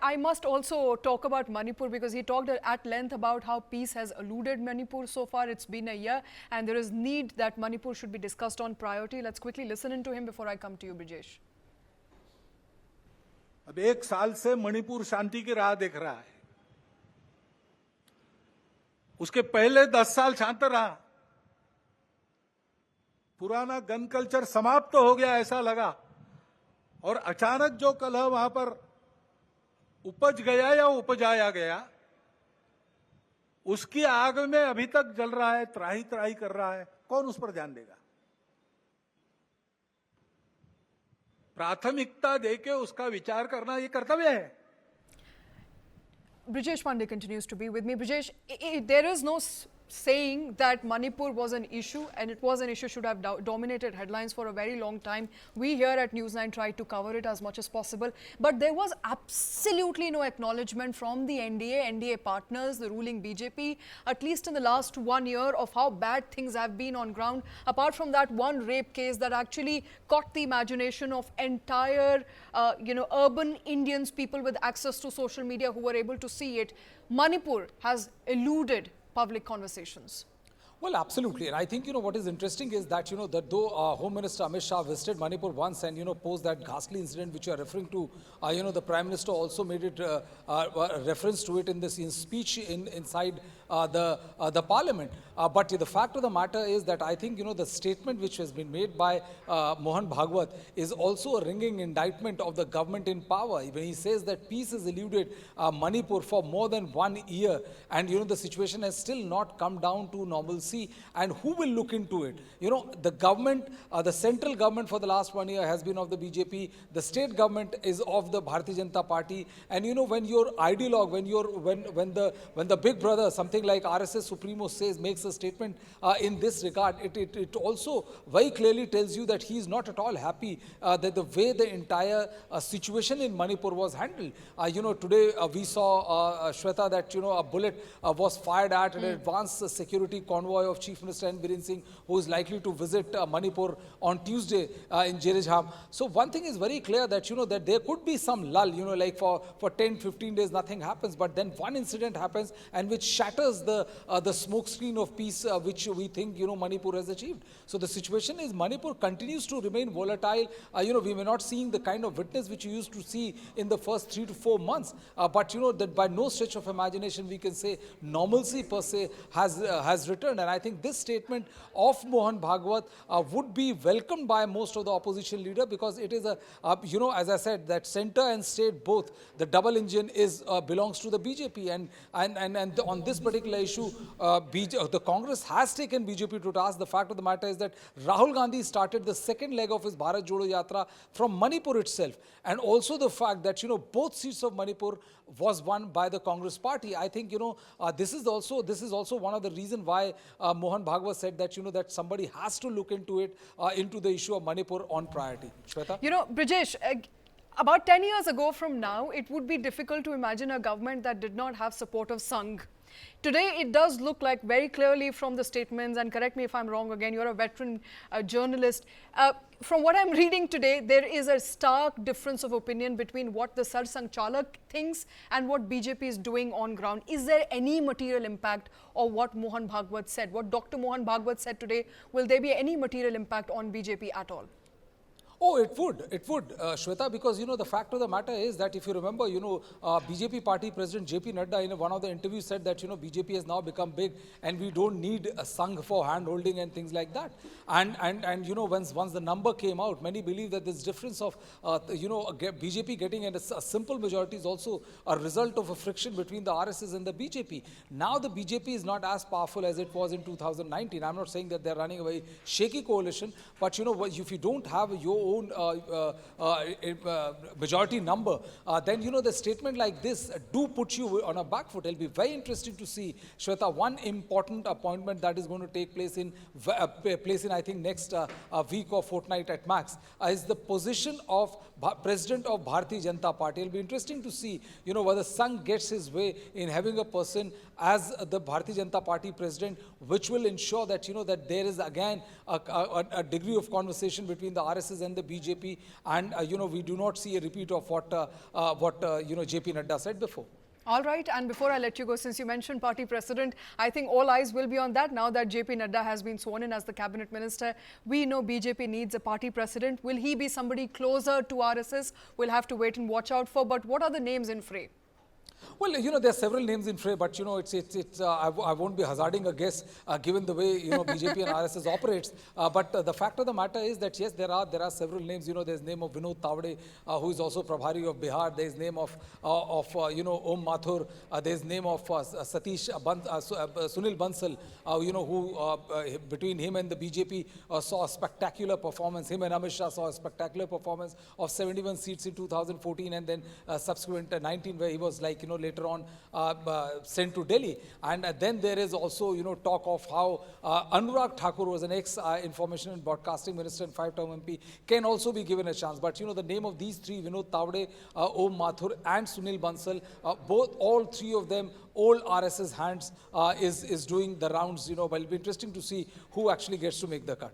I must also talk about Manipur because he talked at length about how peace has eluded Manipur so far. It's been a year and there is need that Manipur should be discussed on priority. Let's quickly listen into him before I come to you, Brijesh. अब 1 साल से मणिपुर शांति की राह देख रहा है। उसके पहले 10 साल शांत रहा। पुराना गन कल्चर समाप्त हो गया ऐसा लगा और अचानक जो कलह वहां पर उपज गया या उपजाया गया, उसकी आग में अभी तक जल रहा है, त्राही त्राही कर रहा है। कौन उस पर ध्यान देगा? प्राथमिकता देके उसका विचार करना ये कर्तव्य है। Brijesh Pandey continues to be with me. Brijesh, there is no saying that Manipur was an issue, and it was an issue should have dominated headlines for a very long time. We here at News9 tried to cover it as much as possible, but there was absolutely no acknowledgement from the NDA partners, the ruling BJP, at least in the last 1 year, of how bad things have been on ground, apart from that one rape case that actually caught the imagination of entire urban Indians, people with access to social media who were able to see it. Manipur has eluded public conversations. Well, absolutely. And I think, what is interesting is that, that though Home Minister Amit Shah visited Manipur once and, posed that ghastly incident which you are referring to, the Prime Minister also made it reference to it in this speech inside the Parliament. But the fact of the matter is that I think, the statement which has been made by Mohan Bhagwat is also a ringing indictment of the government in power. When he says that peace has eluded Manipur for more than 1 year and, the situation has still not come down to normalcy, and who will look into it? The government, the central government for the last 1 year has been of the BJP. The state government is of the Bharatiya Janata Party. And when your ideologue, when the big brother, something like RSS Supremo makes a statement in this regard, it also very clearly tells you that he is not at all happy that the way the entire situation in Manipur was handled. Today we saw Shweta that a bullet was fired at an advanced security convoy of Chief Minister N. Biren Singh, who is likely to visit Manipur on Tuesday in Jerejham. So one thing is very clear that, that there could be some lull, like for 10, 15 days nothing happens, but then one incident happens and which shatters the smoke screen of peace which we think, Manipur has achieved. So the situation is Manipur continues to remain volatile. We may not seeing the kind of witness which you used to see in the first 3 to 4 months, but that by no stretch of imagination we can say normalcy per se has returned. And I think this statement of Mohan Bhagwat would be welcomed by most of the opposition leader, because it is as I said, that center and state both, the double engine belongs to the BJP, and on this particular issue, the Congress has taken BJP to task. The fact of the matter is that Rahul Gandhi started the second leg of his Bharat Jodo Yatra from Manipur itself, and also the fact that both seats of Manipur was won by the Congress party. I think this is also one of the reasons why Mohan Bhagwat said that that somebody has to look into it, into the issue of Manipur on priority. Shweta? Brijesh, about 10 years ago from now, it would be difficult to imagine a government that did not have support of Sangh. Today, it does look like very clearly from the statements, and correct me if I'm wrong again, you're a veteran journalist. From what I'm reading today, there is a stark difference of opinion between what the Sar Sangh Chalak thinks and what BJP is doing on ground. Is there any material impact of what Mohan Bhagwat said? What Dr. Mohan Bhagwat said today, will there be any material impact on BJP at all? Oh, it would, Shweta, because, the fact of the matter is that if you remember, BJP party president JP Nadda in one of the interviews said that, BJP has now become big and we don't need a Sangh for hand holding and things like that. And once the number came out, many believe that this difference of, BJP getting a simple majority is also a result of a friction between the RSS and the BJP. Now the BJP is not as powerful as it was in 2019. I'm not saying that they're running a very shaky coalition, but, if you don't have your own majority number, then the statement like this do put you on a back foot. It'll be very interesting to see, Shweta, one important appointment that is going to take place in I think next week or fortnight at max, is the position of President of Bharatiya Janata Party. It'll be interesting to see, whether Sangh gets his way in having a person as the Bharatiya Janata Party president, which will ensure that, that there is again a degree of conversation between the RSS and the the BJP, and we do not see a repeat of what JP Nadda said before. All right, and before I let you go, since you mentioned party president, I think all eyes will be on that now that JP Nadda has been sworn in as the cabinet minister. We know BJP needs a party president. Will he be somebody closer to RSS? We'll have to wait and watch out for. But what are the names in fray? Well, there are several names in fray, but I won't be hazarding a guess given the way BJP and RSS operates. But the fact of the matter is that yes, there are several names. There's name of Vinod Tawde, who is also Prabhari of Bihar. There's name of Om Mathur. There's name of Sunil Bansal. Who between him and the BJP saw a spectacular performance. Him and Amit Shah saw a spectacular performance of 71 seats in 2014, and then subsequent 19, where he was later on sent to Delhi. And then there is also, talk of how Anurag Thakur was an ex-information and broadcasting minister and 5-term MP, can also be given a chance. But, the name of these three, Vinod Tawde, Om Mathur and Sunil Bansal, all three of them, old RSS hands, is doing the rounds, but it'll be interesting to see who actually gets to make the cut.